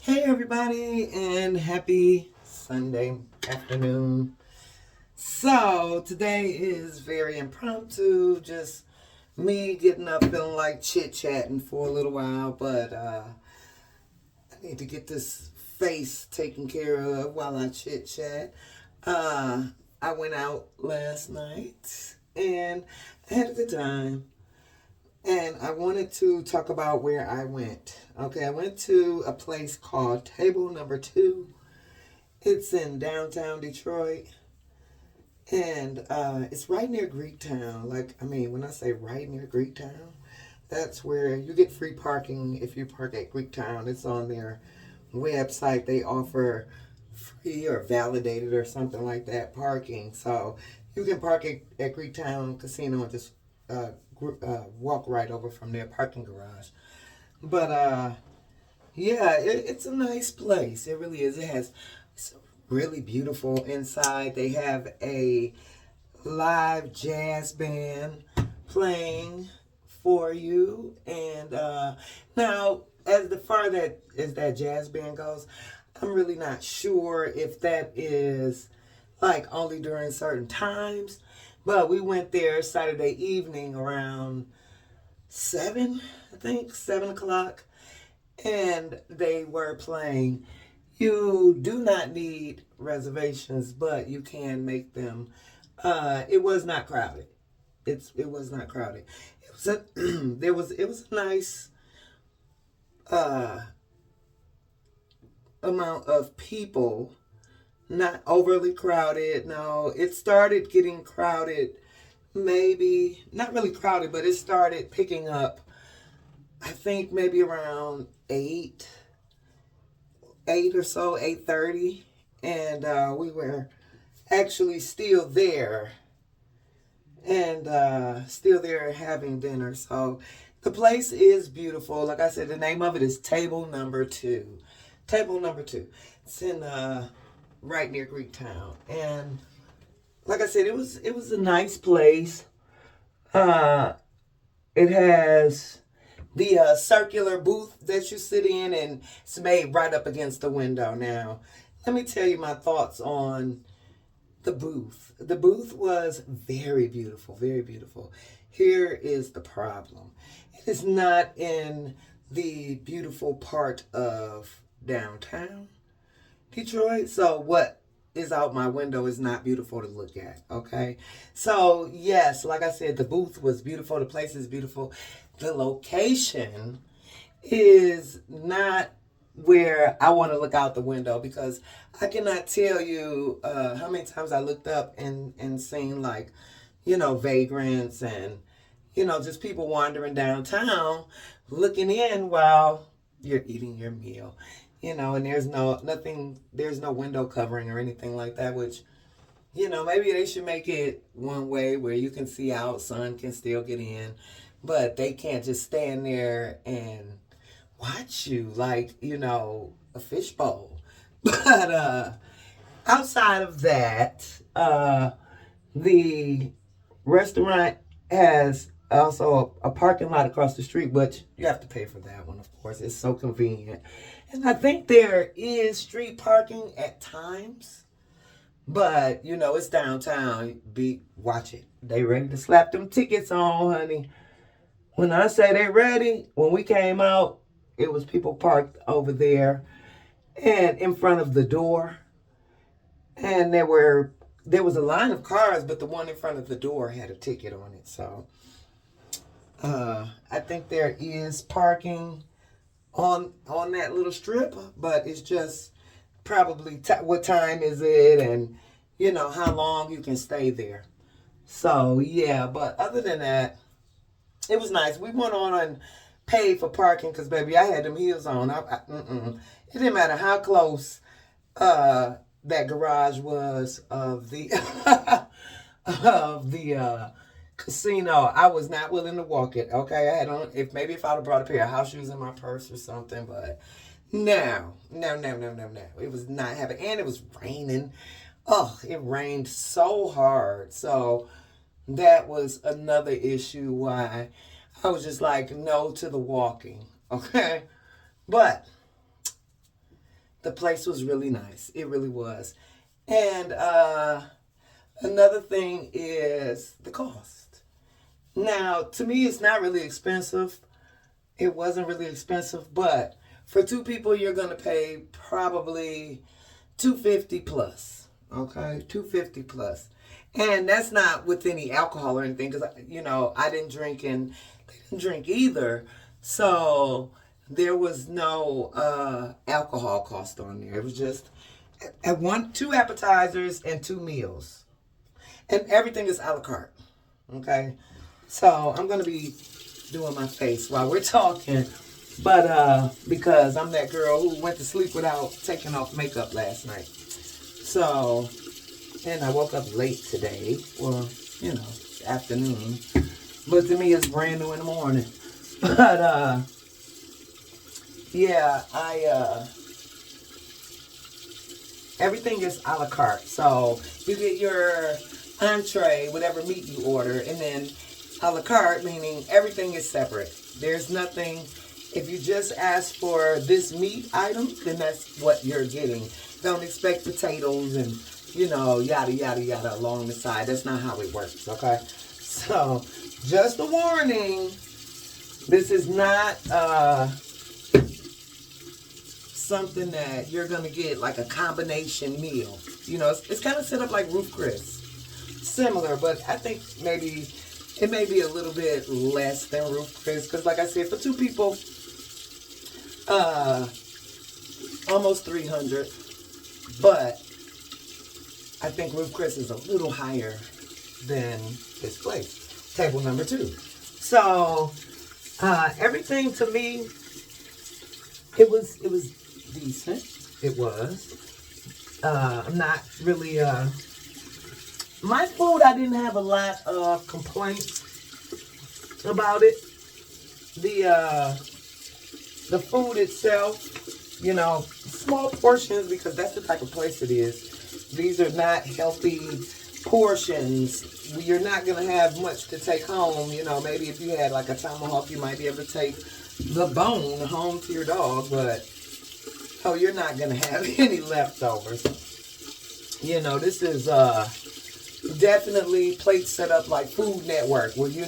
Hey everybody, and happy Sunday afternoon. So today is very impromptu, just me getting up feeling like chit chatting for a little while, but I need to get this face taken care of while I chit chat. Uh, I went out last night and I had a good time. And I wanted to talk about where I went. Okay, I went to a place called Table Number Two. It's in downtown Detroit, and it's right near Greektown. When I say right near Greektown, that's where you get free parking if you park at Greektown. It's on their website. They offer free or validated or something like that parking. So you can park at Greektown Casino and just walk right over from their parking garage. But yeah, it's a nice place. It really is. It's really beautiful inside. They have a live jazz band playing for you. And now, as far as that jazz band goes, I'm really not sure if that is like only during certain times. But we went there Saturday evening around 7, I think, 7 o'clock, and they were playing. You do not need reservations, but you can make them. It was not crowded. It was not crowded. It was a it was a nice uh, amount of people, not overly crowded. No, it started getting crowded. Maybe not really crowded, but it started picking up. I think maybe around 8 or so, 8:30, and we were actually still there having dinner. So the place is beautiful. Like I said, the name of it is Table Number Two. Table Number Two. It's in right near Greektown, and like I said, it was a nice place. Uh, it has the circular booth that you sit in, and it's made right up against the window. Now, let me tell you my thoughts on the booth. The booth was very beautiful, very beautiful. Here is the problem: it is not in the beautiful part of downtown Detroit. So, what is out my window is not beautiful to look at. Okay. So, yes, like I said, the booth was beautiful. The place is beautiful. The location is not where I want to look out the window, because I cannot tell you how many times I looked up and seen, like, vagrants and, just people wandering downtown looking in while you're eating your meal. And there's no window covering or anything like that, which, maybe they should make it one way where you can see out, sun can still get in, but they can't just stand there and watch you like, a fishbowl. But outside of that, the restaurant has also a parking lot across the street, but you have to pay for that one, of course. It's so convenient. And I think there is street parking at times, but it's downtown. Watch it. They ready to slap them tickets on, honey. When I say they ready, when we came out, it was people parked over there and in front of the door. And there was a line of cars, but the one in front of the door had a ticket on it. So I think there is parking on that little strip, but it's just probably what time is it, and how long you can stay there. So yeah, but other than that, it was nice. We went on and paid for parking because, baby, I had them heels on. It didn't matter how close that garage was of the of the casino. I was not willing to walk it. Okay, I had on, if I'd have brought a pair of house shoes in my purse or something, but no, no, no, no, no, no. It was not happening, and it was raining. Oh, it rained so hard. So that was another issue why I was just like no to the walking. Okay, but The place was really nice. It really was. And another thing is the cost. Now, to me, it's not really expensive. It wasn't really expensive, but for two people, you're gonna pay probably 250 plus. Okay, 250 plus, and that's not with any alcohol or anything, because I didn't drink and they didn't drink either, so there was no alcohol cost on there. It was just two appetizers and two meals, and everything is a la carte. Okay, so I'm gonna be doing my face while we're talking, but because I'm that girl who went to sleep without taking off makeup last night. So, and I woke up late today, well, afternoon, but to me it's brand new in the morning. But yeah, everything is a la carte. So you get your entree, whatever meat you order, and then a la carte, meaning everything is separate. There's nothing, if you just ask for this meat item, then that's what you're getting. Don't expect potatoes and, yada, yada, yada along the side. That's not how it works, okay? So, just a warning, this is not something that you're going to get like a combination meal. It's kind of set up like Ruth Chris. Similar, but I think maybe it may be a little bit less than Ruth Chris, because like I said, for two people, almost 300, but I think Ruth Chris is a little higher than this place, table number 2. So everything to me, it was decent. It was. I'm not really my food, I didn't have a lot of complaints about it. The food itself, small portions, because that's the type of place it is. These are not healthy portions. You're not going to have much to take home. Maybe if you had like a tomahawk, you might be able to take the bone home to your dog, but you're not going to have any leftovers. This is definitely plates set up like Food Network, where get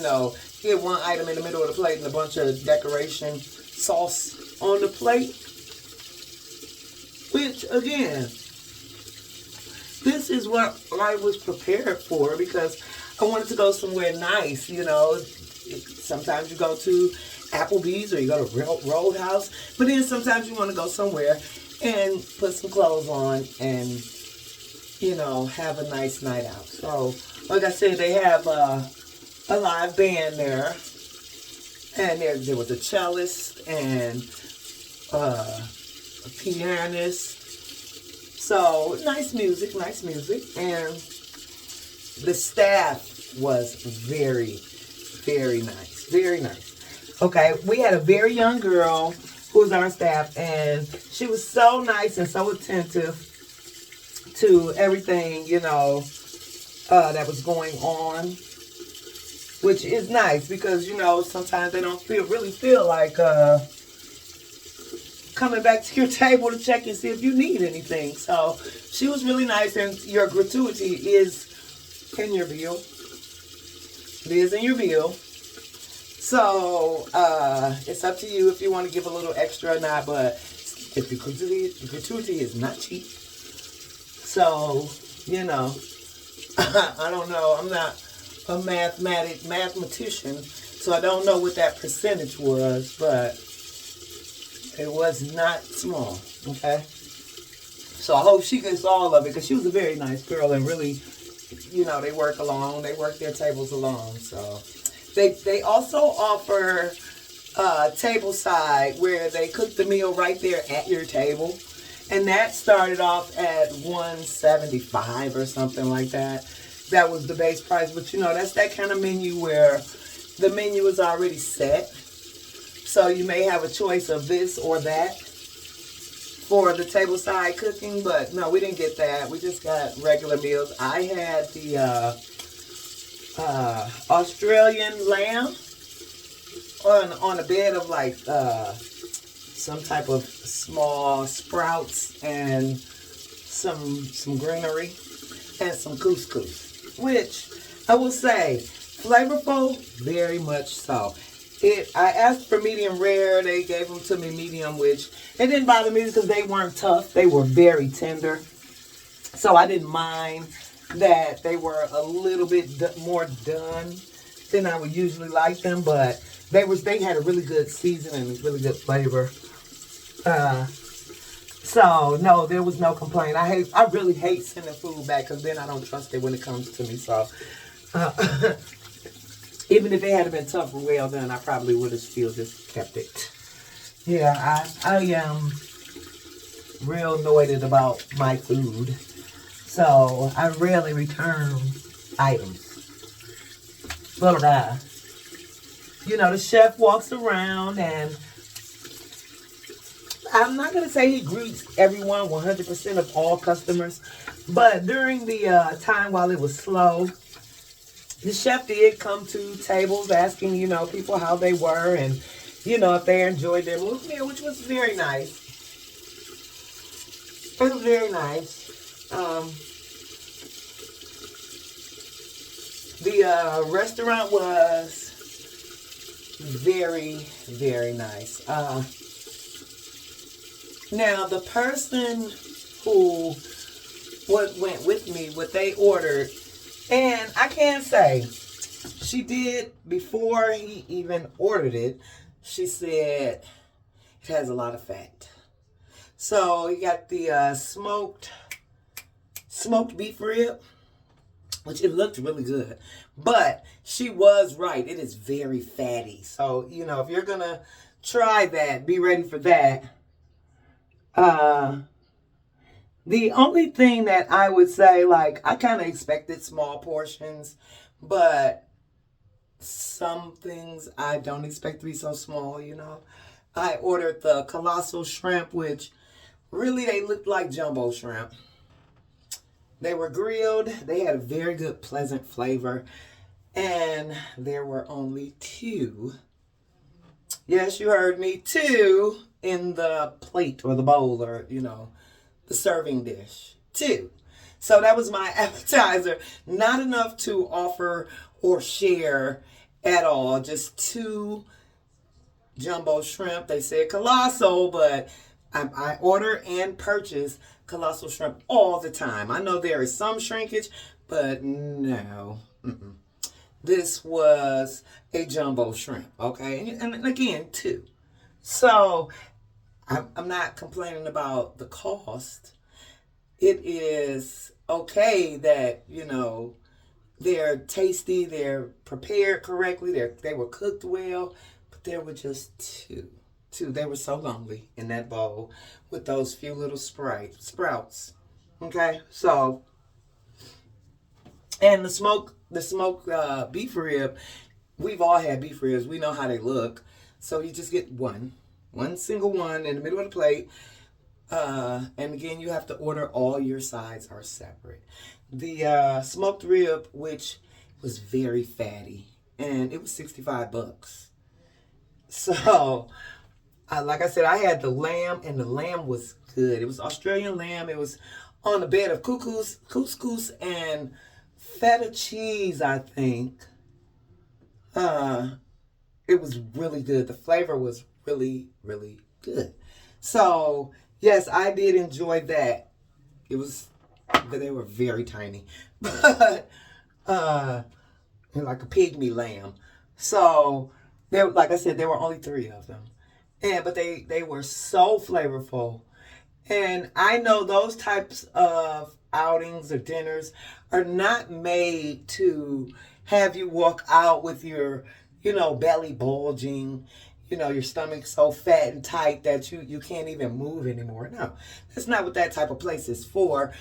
one item in the middle of the plate and a bunch of decoration sauce on the plate. Which, again, this is what I was prepared for, because I wanted to go somewhere nice. Sometimes you go to Applebee's or you go to Roadhouse, but then sometimes you want to go somewhere and put some clothes on and have a nice night out. So, like I said, they have a live band there. And there was a cellist and a pianist. So, nice music. And the staff was very, very nice. Very nice. Okay, we had a very young girl who was on our staff, and she was so nice and so attentive to everything, that was going on, which is nice, because, sometimes they don't really feel like coming back to your table to check and see if you need anything. So she was really nice, and your gratuity is in your bill. It is in your bill. So it's up to you if you want to give a little extra or not, but if the gratuity is not cheap. So, I don't know. I'm not a mathematician, so I don't know what that percentage was, but it was not small, okay? So I hope she gets all of it, because she was a very nice girl, and really, they work their tables alone. So they also offer tableside, where they cook the meal right there at your table. And that started off at $175 or something like that. That was the base price. But, that's that kind of menu where the menu is already set. So you may have a choice of this or that for the tableside cooking. But, no, we didn't get that. We just got regular meals. I had the Australian lamb on a bed of, like, some type of small sprouts and some greenery and some couscous, which I will say flavorful, very much so. I asked for medium rare. They gave them to me medium, which it didn't bother me because they weren't tough. They were very tender. So I didn't mind that they were a little bit more done than I would usually like them, but they had a really good seasoning and really good flavor. So no, there was no complaint. I really hate sending food back because then I don't trust it when it comes to me. So even if it had been tough or well done, I probably would have still just kept it. Yeah, I am real annoyed about my food. So I rarely return items. But the chef walks around, and I'm not going to say he greets everyone 100% of all customers, but during the time while it was slow, the chef did come to tables asking, people how they were and, if they enjoyed their meal, which was very nice. It was very nice. The restaurant was very, very nice. Now, the person who went with me, what they ordered, and I can say, she did, before he even ordered it, she said it has a lot of fat. So, you got the smoked beef rib, which it looked really good. But she was right. It is very fatty. So, if you're going to try that, be ready for that. The only thing that I would say, I kind of expected small portions, but some things I don't expect to be so small, I ordered the colossal shrimp, which really they looked like jumbo shrimp. They were grilled. They had a very good, pleasant flavor. And there were only 2. Yes, you heard me. 2 in the plate or the bowl or, the serving dish. 2. So that was my appetizer. Not enough to offer or share at all. Just 2 jumbo shrimp. They said colossal, but I order and purchase colossal shrimp all the time. I know there is some shrinkage, but no. This was a jumbo shrimp, okay? And again, 2. So I'm not complaining about the cost. It is okay that, they're tasty, they're prepared correctly, they were cooked well, but there were just 2. They were so lonely in that bowl with those few little sprouts. Okay, so, and the smoked beef rib, we've all had beef ribs. We know how they look. So you just get one single one in the middle of the plate. And again, you have to order. All your sides are separate. The smoked rib, which was very fatty, and it was $65. So, like I said, I had the lamb, and the lamb was good. It was Australian lamb. It was on a bed of couscous and feta cheese, I think. It was really good. The flavor was really, really good. So, yes, I did enjoy that. They were very tiny. But, like a pygmy lamb. So, like I said, there were only 3 of them. But they were so flavorful. And I know those types of outings or dinners are not made to have you walk out with your, belly bulging, your stomach so fat and tight that you can't even move anymore. No, that's not what that type of place is for.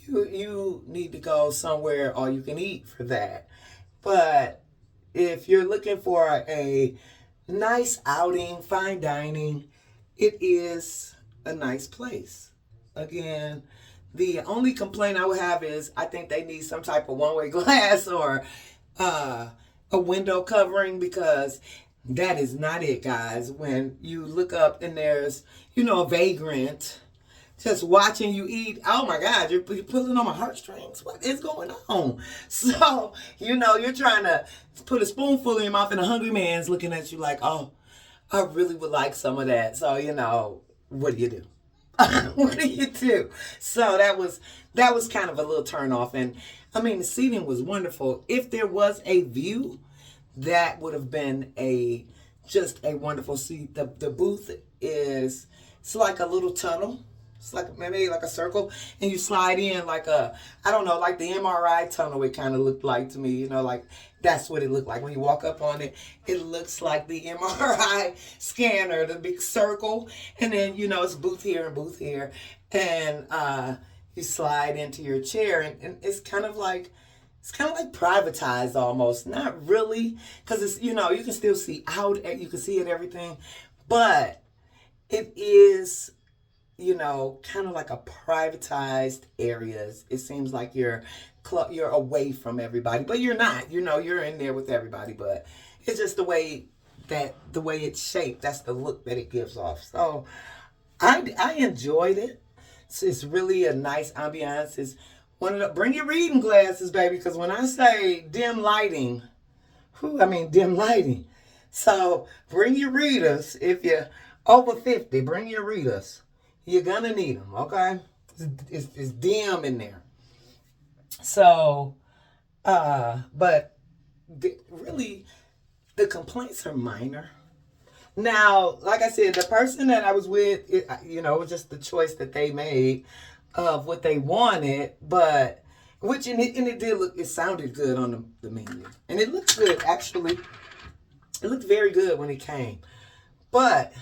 You need to go somewhere all you can eat for that. But if you're looking for a nice outing, fine dining, it is a nice place. Again, the only complaint I would have is I think they need some type of one-way glass or a window covering, because That is not it, guys. When you look up and there's, a vagrant just watching you eat, oh my God, you're pulling on my heartstrings. What is going on? So, you're trying to put a spoonful in your mouth and a hungry man's looking at you like, oh, I really would like some of that. So, what do you do? What do you do? So that was kind of a little turn off. And I mean, the seating was wonderful. If there was a view, that would have been just a wonderful seat. The booth it's like a little tunnel. It's like maybe like a circle, and you slide in like I don't know, like the MRI tunnel. It kind of looked like to me, like that's what it looked like when you walk up on it. It looks like the MRI scanner, the big circle, and then it's booth here and booth here, and you slide into your chair, and it's kind of like. It's kind of like privatized almost. Not really, because it's, you can still see out, you can see it, everything. But it is, kind of like a privatized areas. It seems like you're away from everybody, but you're not. You're in there with everybody, but it's just the way it's shaped. That's the look that it gives off. So I enjoyed it. It's really a nice ambiance. It's bring your reading glasses, baby, because when I say dim lighting, dim lighting. So bring your readers. If you're over 50, bring your readers. You're gonna need them, okay? It's dim in there. So, but really, the complaints are minor. Now, like I said, the person that I was with, it was just the choice that they made of what they wanted, but it did look, it sounded good on the menu, and it looked good actually. It looked very good when it came, but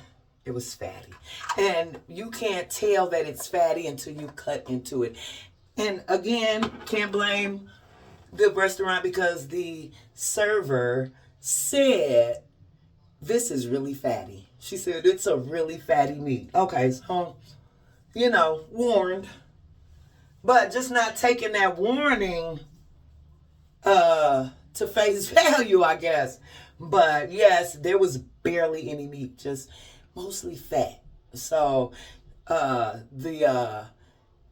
it was fatty, and you can't tell that it's fatty until you cut into it. And again, can't blame the restaurant because the server said this is really fatty. She said it's a really fatty meat. Okay, so warned. But just not taking that warning to face value, I guess. But yes, there was barely any meat, just mostly fat. So the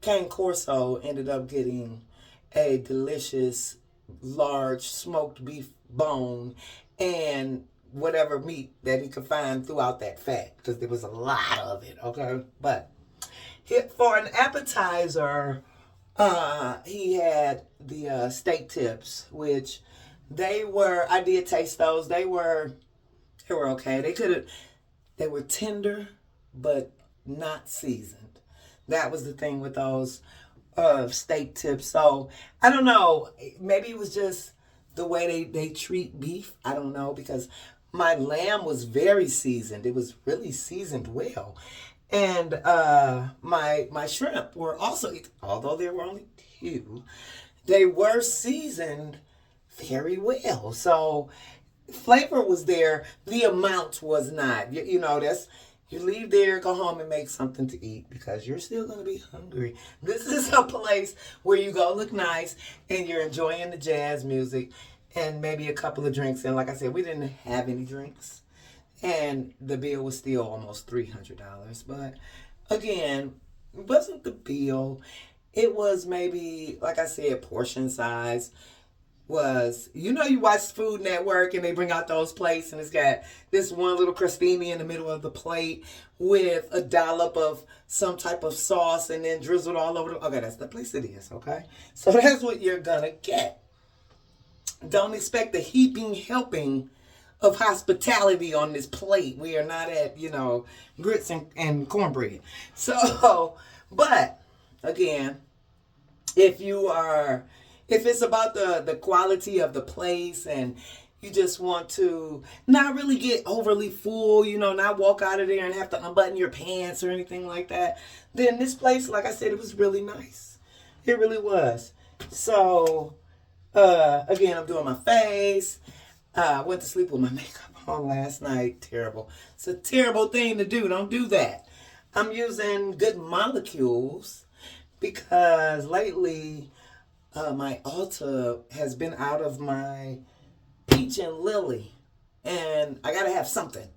Cane Corso ended up getting a delicious large smoked beef bone and whatever meat that he could find throughout that fat, because there was a lot of it, okay? But for an appetizer, he had the steak tips, which I did taste those. They were okay. They were tender, but not seasoned. That was the thing with those steak tips. So I don't know. Maybe it was just the way they treat beef. I don't know, because my lamb was very seasoned. It was really seasoned well. And my shrimp were also, although there were only 2, they were seasoned very well. So flavor was there. The amount was not. That's, you leave there, go home and make something to eat because you're still going to be hungry. This is a place where you go look nice and you're enjoying the jazz music and maybe a couple of drinks. And like I said, we didn't have any drinks. And the bill was still almost $300. But again, it wasn't the bill. It was maybe, like I said, portion size was, you watch Food Network and they bring out those plates and it's got this one little crostini in the middle of the plate with a dollop of some type of sauce and then drizzled all over. Okay, that's the place it is, okay? So that's what you're going to get. Don't expect a heaping helping of hospitality on this plate. We are not at, grits and cornbread. So, but again, if it's about the quality of the place and you just want to not really get overly full, not walk out of there and have to unbutton your pants or anything like that, then this place, like I said, it was really nice. It really was. So, again, I'm doing my face. I went to sleep with my makeup on last night. Terrible. It's a terrible thing to do. Don't do that. I'm using Good Molecules because lately my Ulta has been out of my Peach and Lily and I gotta have something.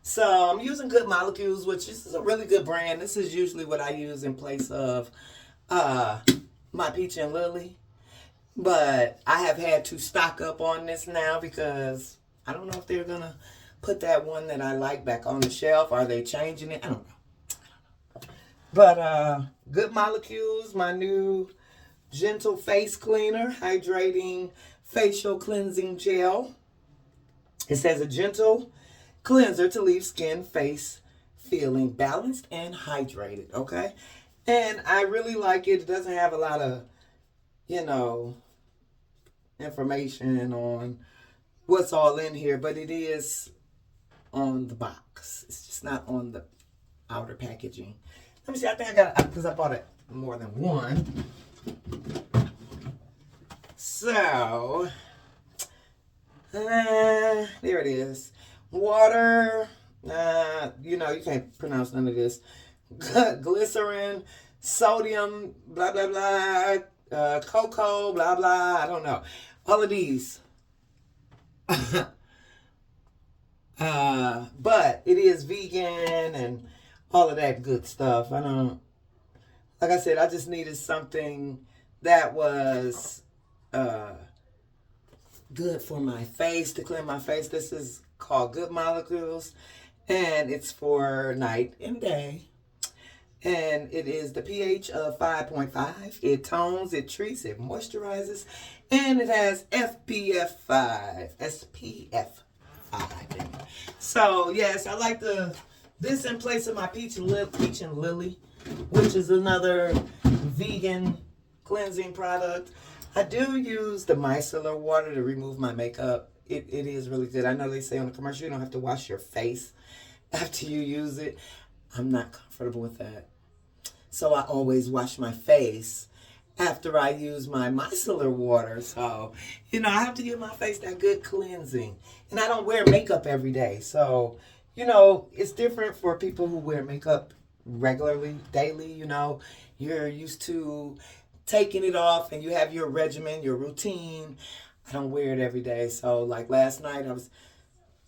So I'm using Good Molecules, which is a really good brand. This is usually what I use in place of uh, my Peach and Lily. But I have had to stock up on this now because I don't know if they're gonna put that one that I like back on the shelf. Are they changing it? I don't know. But Good Molecules, my new gentle face cleaner, hydrating facial cleansing gel. It says a gentle cleanser to leave skin, face feeling balanced and hydrated. Okay, and I really like it. It doesn't have a lot of, you know, information on what's all in here, but it is on the box. It's just not on the outer packaging. Let me see. I think I got it because I bought it more than one. So, there it is. Water. You can't pronounce none of this. Glycerin, sodium, blah blah blah, cocoa, blah blah. I don't know. All of these. But it is vegan and all of that good stuff. Like I said, I just needed something that was good for my face, to clean my face. This is called Good Molecules, and it's for night and day. And it is the pH of 5.5. It tones, it treats, it moisturizes, and it has SPF 5. SPF 5. So, yes, I like this in place of my Peach and Lily, which is another vegan cleansing product. I do use the micellar water to remove my makeup. It is really good. I know they say on the commercial you don't have to wash your face after you use it. I'm not comfortable with that. So I always wash my face after I use my micellar water. So, I have to give my face that good cleansing. And I don't wear makeup every day. So, it's different for people who wear makeup regularly, daily. You're used to taking it off and you have your regimen, your routine. I don't wear it every day. So, like last night, I was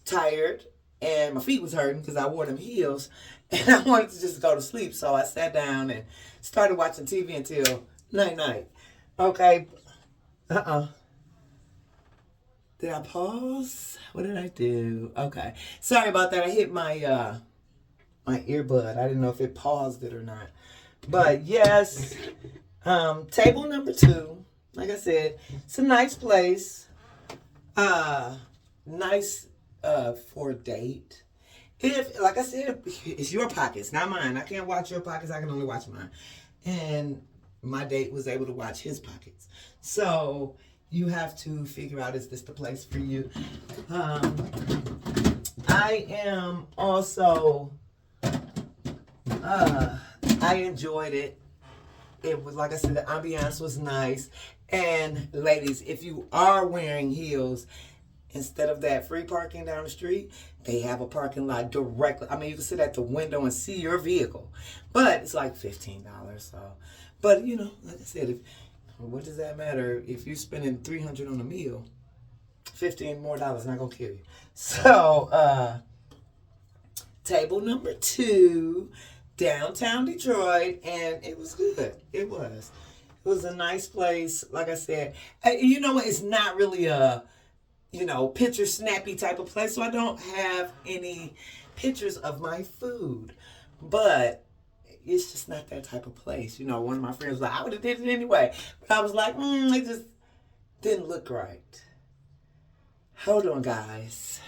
tired and my feet was hurting because I wore them heels and I wanted to just go to sleep. So I sat down and started watching TV until night. Okay. Did I pause? What did I do? Okay. Sorry about that. I hit my my earbud. I didn't know if it paused it or not. But yes, table number 2. Like I said, it's a nice place. Nice for a date. Like I said, it's your pockets, not mine. I can't watch your pockets. I can only watch mine. And my date was able to watch his pockets. So you have to figure out, is this the place for you? I am also, I enjoyed it. It was, like I said, the ambiance was nice. And ladies, if you are wearing heels, instead of that free parking down the street, they have a parking lot directly. I mean, you can sit at the window and see your vehicle. But it's like $15. So, but, like I said, what does that matter if you're spending $300 on a meal? $15 more not gonna kill you. So, table number 2, downtown Detroit, and it was good. It was a nice place. Like I said, you know what? It's not really a picture snappy type of place, so I don't have any pictures of my food. But it's just not that type of place. One of my friends was like, I would have did it anyway. But I was like, it just didn't look right. Hold on, guys.